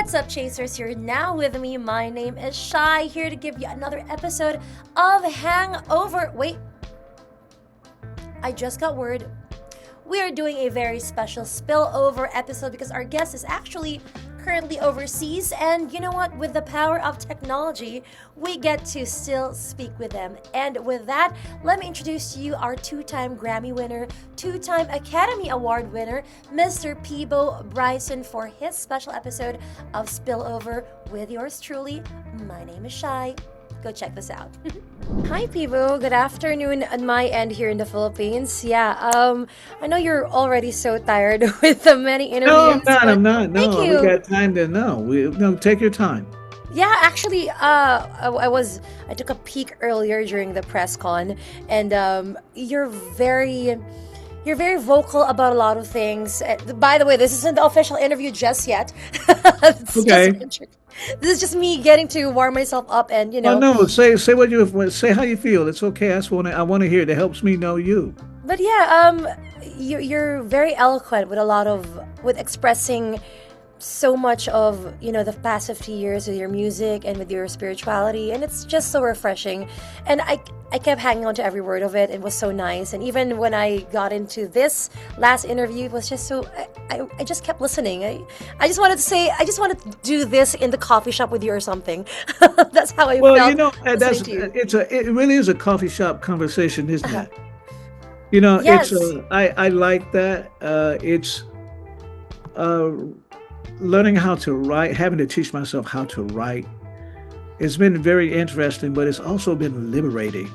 What's up, Chasers? You're now with me. My name is Shy, here to give you another episode of Hangover. Wait, I just got word. We are doing a very special spillover episode because our guest is actually currently overseas, and you know what? With the power of technology, we get to still speak with them. And with that, let me introduce to you our two-time Grammy winner, two-time Academy Award winner, Mr. Peabo Bryson, for his special episode of Spillover with yours truly. My name is Shy. Go check this out. Hi, Peabo. Good afternoon on my end here in the Philippines. I know you're already so tired with the many No, interviews. I'm not. Thank No, we you. got time to know. No, take your time. Yeah, actually, I took a peek earlier during the press con, and you're very vocal about a lot of things. By the way, this isn't the official interview just yet. It's just Okay. an intro. This is just me getting to warm myself up, and Oh no, say what say how you feel. It's okay. I want to hear it. It helps me know you. But you're very eloquent with expressing so much of the past 50 years with your music and with your spirituality, and it's just so refreshing. And I kept hanging on to every word of it. It was so nice. And even when I got into this last interview, it was just so I just kept listening. I just wanted to say I just wanted to do this in the coffee shop with you or something. That's how I Well, felt that's listening to you. it really is a coffee shop conversation, isn't it? You know, it's Yes. I like that. It's uh learning how to write, having to teach myself how to write. It's been very interesting, but it's also been liberating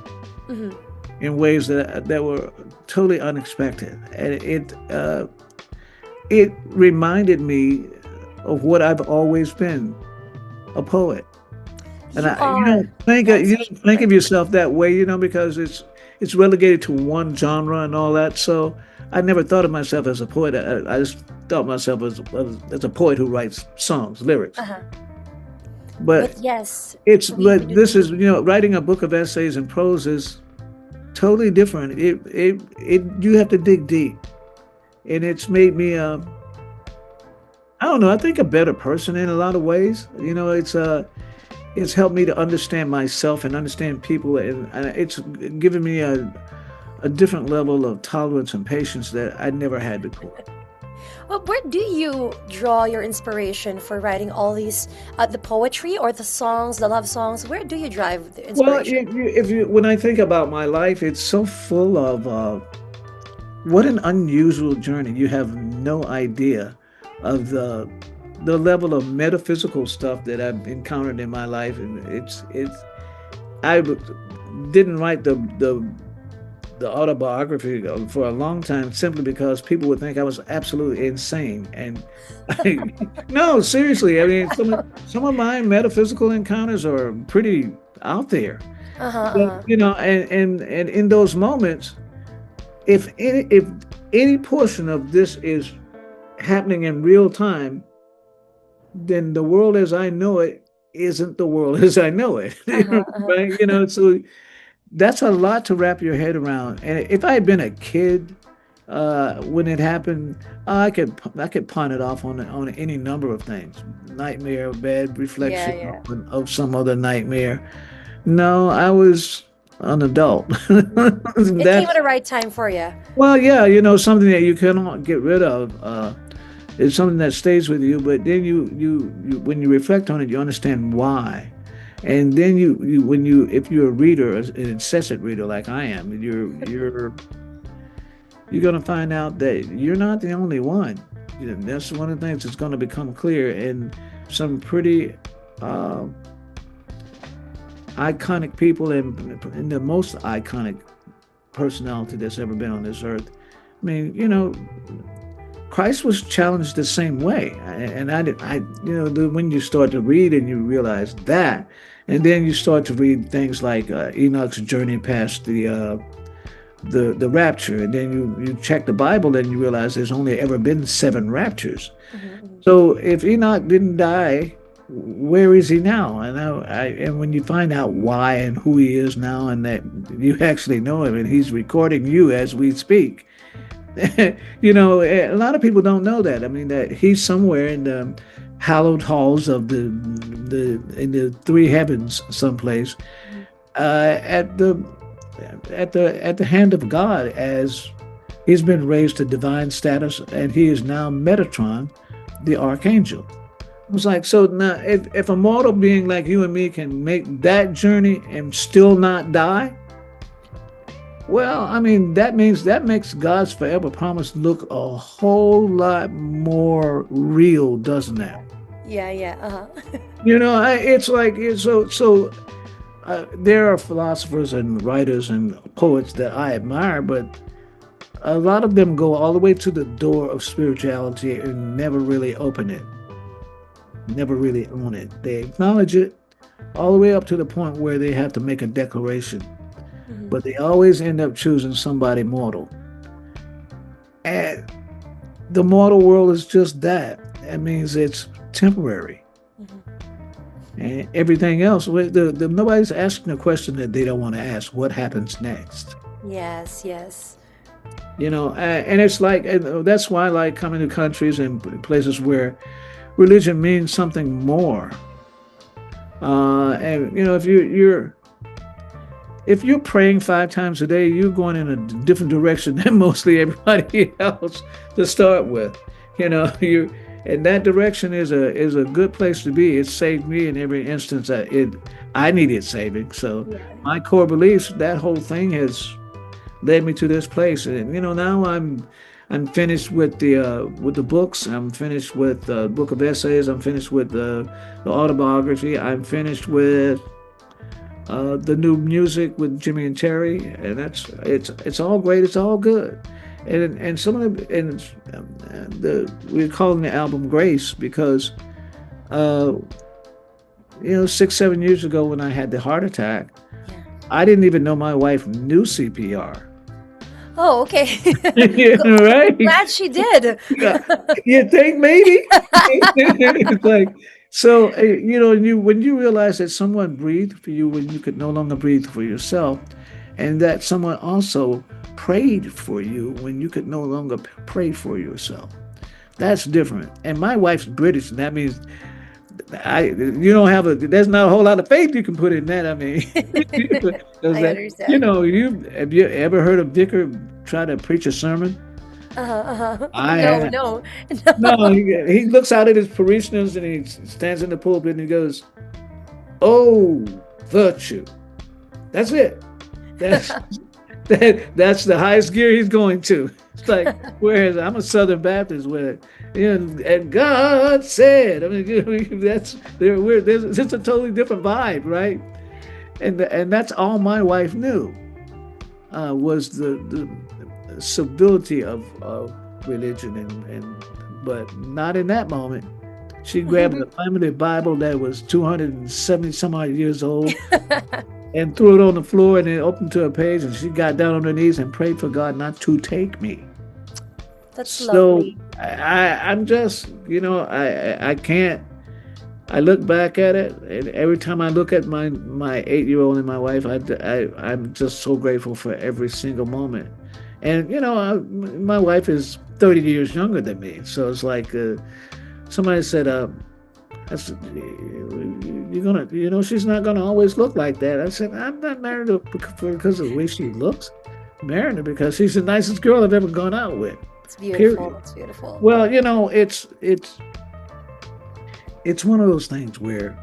hmm in ways that were totally unexpected. And it reminded me of what I've always been, a poet. And You are. That's you such don't a think of great. yourself that way, because it's relegated to one genre and all that. So I never thought of myself as a poet. I just thought of myself as a poet who writes songs, lyrics. Uh-huh. But But yes, we but do. this is, writing a book of essays and prose is totally different. It you have to dig deep, and it's made me I don't know, I think a better person in a lot of ways. It's helped me to understand myself and understand people, and it's given me a different level of tolerance and patience that I never had before. Well, where do you draw your inspiration for writing all these, the poetry or the songs, the love songs? Where do you drive the Well, inspiration? if you when I think about my life, it's so full of what an unusual journey. You have no idea of the level of metaphysical stuff that I've encountered in my life, and it's I didn't write the autobiography for a long time simply because people would think I was absolutely insane. And no, seriously, I mean, some of my metaphysical encounters are pretty out there. Uh-huh, But uh-huh. and in those moments, if any portion of this is happening in real time, then the world as I know it isn't the world as I know it. Uh-huh, uh-huh. Right? So that's a lot to wrap your head around. And if I had been a kid when it happened, I could pawn it off on any number of things. Nightmare, bad Yeah, reflection yeah. of some other nightmare. No, I was an adult. It came at That's the right time for you. well, yeah, something that you cannot get rid of. It's something that stays with you, but then you when you reflect on it, you understand why. And then if you're a reader, an incessant reader like I am, you're gonna find out that you're not the only one. That's one of the things that's gonna become clear. And some pretty uh, iconic people, and the most iconic personality that's ever been on this earth. I mean, Christ was challenged the same way, and when you start to read and you realize that, and then you start to read things like Enoch's journey past the rapture, and then you check the Bible and you realize there's only ever been 7 raptures. Hmm. So if Enoch didn't die, where is he now? And when you find out why and who he is now, and that you actually know him, and he's recording you as we speak, a lot of people don't know that. I mean, that he's somewhere in the hallowed halls of the in the three heavens someplace, at the hand of God, as he's been raised to divine status, and he is now Metatron, the archangel. I was like, so now if a mortal being like you and me can make that journey and still not die, well, I mean, that makes God's forever promise look a whole lot more real, doesn't it? Yeah, yeah. It's like there are philosophers and writers and poets that I admire, but a lot of them go all the way to the door of spirituality and never really open it, never really own it. They acknowledge it all the way up to the point where they have to make a declaration, but they always end up choosing somebody mortal. And the mortal world is just that. That means it's temporary. And everything else, nobody's asking a question that they don't want to ask. What happens next? Yes, yes. And it's like, and that's why I like coming to countries and places where religion means something more. And if you're praying 5 times a day, you're going in a different direction than mostly everybody else to start with. And that direction is a good place to be. It saved me in every instance. I needed saving. So my core beliefs, that whole thing has led me to this place. And now I'm finished with the books. I'm finished with the book of essays. I'm finished with the autobiography. I'm finished with the new music with Jimmy and Terry, and it's all great. It's all good. And some of we're calling the album Grace because 6-7 years ago when I had the heart attack, I didn't even know my wife knew CPR. Oh, okay. Right? Glad she did. You think maybe? It's like, so when you realize that someone breathed for you when you could no longer breathe for yourself, and that someone also prayed for you when you could no longer pray for yourself, that's different. And my wife's British, and that means there's not a whole lot of faith you can put in that. I mean, I understand. Have you ever heard a vicar try to preach a sermon? No. No, he looks out at his parishioners and he stands in the pulpit and he goes, "Oh, virtue." That's it. That's the highest gear he's going to. It's like, whereas I'm a Southern Baptist, where and God said, I mean, it's a totally different vibe, right? And that's all my wife knew was the civility of religion, but not in that moment. She grabbed the limited Bible that was 270 some odd years old and threw it on the floor, and then opened to a page, and she got down on her knees and prayed for God not to take me. That's lovely. I'm just, I can't. I look back at it, and every time I look at my 8-year-old and my wife, I'm just so grateful for every single moment. And my wife is 30 years younger than me, so it's like somebody said, "You're gonna, she's not gonna always look like that." I said, "I'm not married her because of the way she looks. I'm married her because she's the nicest girl I've ever gone out with." It's beautiful. Period. It's beautiful. Well, it's one of those things where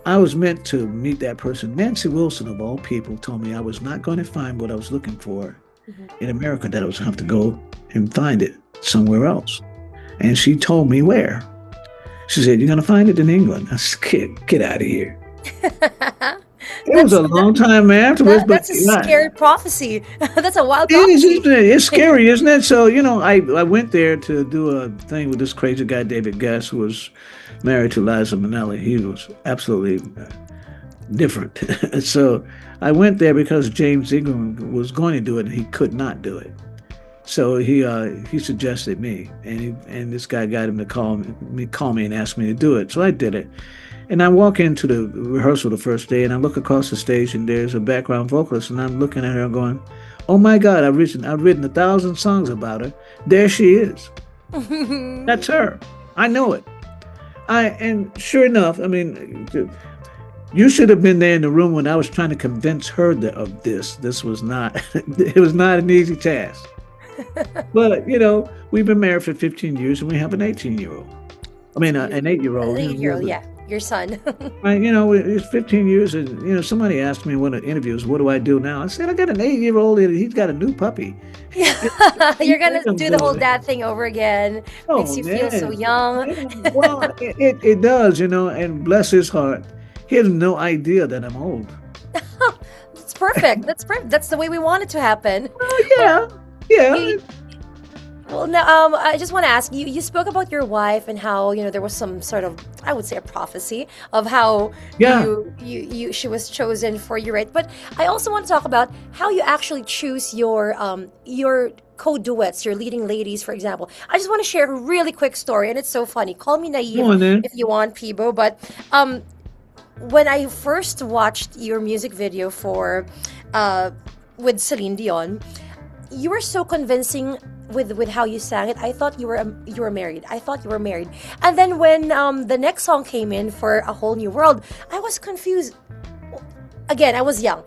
I was meant to meet that person. Nancy Wilson, of all people, told me I was not going to find what I was looking for in America, that I was going to have to go and find it somewhere else. And she told me where. She said, "You're going to find it in England." I said, get out of here. It was a long time afterwards. That's a scary prophecy. That's a wild prophecy. It's scary, isn't it? So, I went there to do a thing with this crazy guy, David Guest, who was married to Liza Minnelli. He was absolutely different. So I went there because James Ingram was going to do it, and he could not do it. So he suggested me, and this guy got him to call me and ask me to do it. So I did it. And I walk into the rehearsal the first day, and I look across the stage, and there's a background vocalist, and I'm looking at her going, "Oh my God, I've written 1,000 songs about her. There she is." That's her. I know it. And sure enough, I mean, you should have been there in the room when I was trying to convince her of this. This was not, it was not an easy task. But, we've been married for 15 years and we have an 18-year-old. I It's mean, an beautiful. 8-year-old. An 8-year-old, yeah, your son. It's 15 years. And, somebody asked me in one of the interviews, what do I do now? I said, I got an 8-year-old and he's got a new puppy. Yeah, You you're gonna think I'm do the whole doing dad thing over again. Makes Oh you feel so man. young. Well, it does, and bless his heart, he has no idea that I'm old. That's perfect. That's perfect. That's the way we want it to happen. Oh Well, yeah, yeah, you, well, now, I just want to ask you. You spoke about your wife and how there was some sort of, I would say, a prophecy of how yeah. she was chosen for you, right? But I also want to talk about how you actually choose your co-duets, your leading ladies, for example. I just want to share a really quick story, and it's so funny. Call me Go naive on then. if you want, Peabo, but um, when I first watched your music video for with Celine Dion, you were so convincing with how you sang it. I thought you were married. I thought you were married. And then when the next song came in for A Whole New World, I was confused. Again, I was young.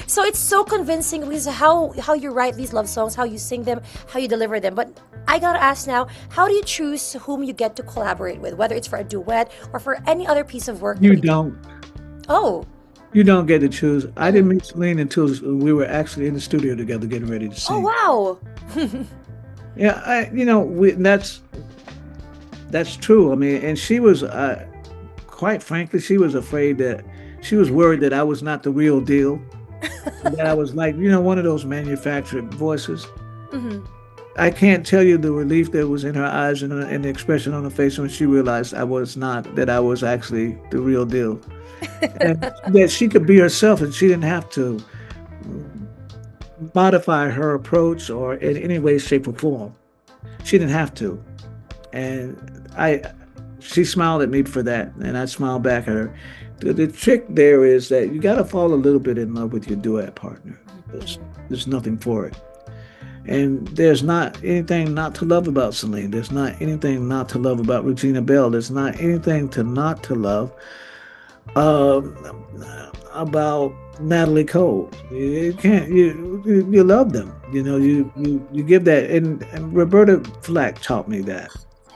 So it's so convincing because how you write these love songs, how you sing them, how you deliver them. But I gotta ask now, how do you choose whom you get to collaborate with, whether it's for a duet or for any other piece of work that You you do? don't. Oh. You don't get to choose. I Mhm. didn't meet Celine until we were actually in the studio together, getting ready to Oh sing. wow. Yeah, that's true. I mean, and she was, quite frankly, she was afraid that she was worried that I was not the real deal, that I was like, one of those manufactured voices. Hmm. I can't tell you the relief that was in her eyes and the expression on her face when she realized that I was actually the real deal. And that she could be herself and she didn't have to modify her approach or in any way, shape, or form. She didn't have to. And she smiled at me for that, and I smiled back at her. The trick there is that you got to fall a little bit in love with your duet partner. There's, Hmm. there's nothing for it. And there's not anything not to love about Celine. There's not anything not to love about Regina Bell. There's not anything to not to love um, about Natalie Cole. You can't you love them. You give that, and Roberta Flack taught me that.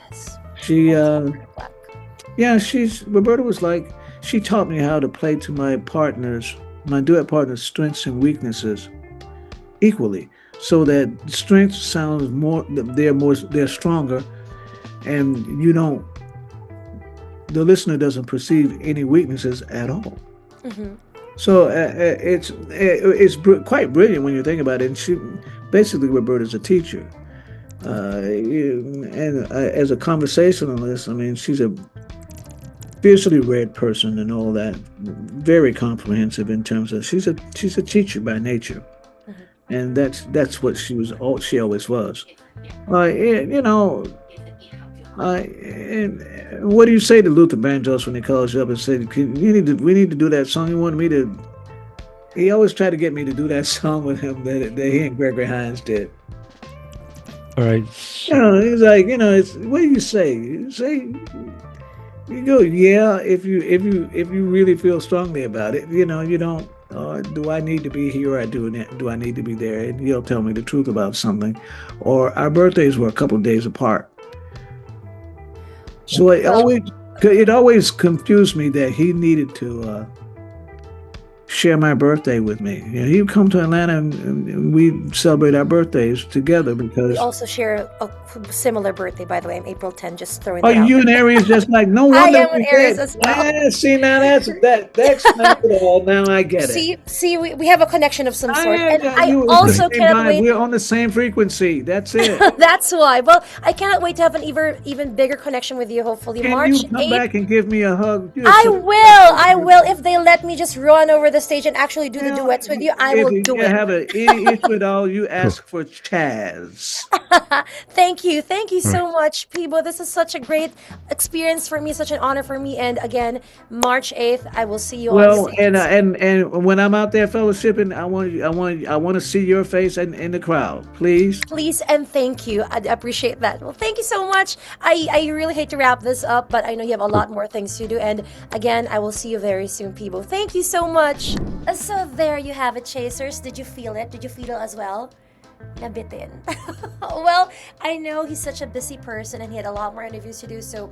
Yes. She Also Roberta Flack. yeah, she's Roberta was like she taught me how to play to my duet partners' strengths and weaknesses equally, so that strength sounds they're stronger, and the listener doesn't perceive any weaknesses at all. Hmm. So quite brilliant when you think about it. And she basically Roberta's a teacher, and as a conversationalist, I mean, she's a fiercely read person and all that, very comprehensive in terms of she's a teacher by nature, Hmm. and that's what she always was. You know, and what do you say to Luther Vandross when he calls you up and said, we need to do that song? He wanted me to. He always tried to get me to do that song with him that he and Gregory Hines did. All right. He's like, it's what do you say? You say you go, yeah, if you really feel strongly about it, you don't. Do I need to be here? Or do I need to be there? And he'll tell me the truth about something. Or our birthdays were a couple of days apart, so Well, it always confused me that he needed to share my birthday with me. He would come to Atlanta and we'd celebrate our birthdays together we because. also share a similar birthday, by the way. I'm April 10, just throwing Oh, that out you and there. Aries just like no I wonder am an we Aries did. as well. Yeah, see now that explains it all. Now I get it. See, we have a connection of some I sort. am And I you the also same cannot vibe. wait. We're on the same frequency. That's it. That's why. Well, I cannot wait to have an even bigger connection with you, hopefully. Can March you come 8th. back and give me a hug? You're I so will. I will. If they let me just run over the stage and actually do the well, duets with you, I if will you do it. have any issue at all, you ask for Chaz. Thank you. Thank you All right. so much, Peabo. This is such a great experience for me, such an honor for me. And again, March 8th, I will see you on Well, stage. and when I'm out there fellowshipping, I want to see your face in the crowd, please. Please and thank you. I appreciate that. Well, thank you so much. I really hate to wrap this up, but I know you have a lot more things to do. And again, I will see you very soon, Peabo. Thank you so much. So there you have it, Chasers. Did you feel it? Did you feel it as well? Nabitin. Well, I know he's such a busy person and he had a lot more interviews to do, so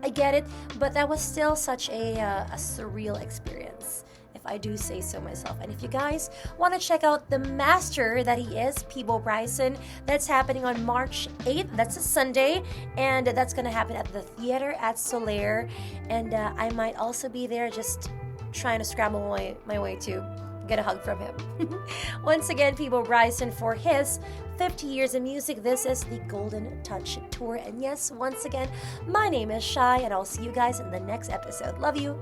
I get it. But that was still such a surreal experience, if I do say so myself. And if you guys want to check out the master that he is, Peabo Bryson, that's happening on March 8th. That's a Sunday, and that's going to happen at the theater at Solaire. And I might also be there just trying to scramble my way to get a hug from him. Once again, Peabo Bryson for his 50 years of music. This is the Golden Touch Tour. And yes, once again, my name is Shy, and I'll see you guys in the next episode. Love you.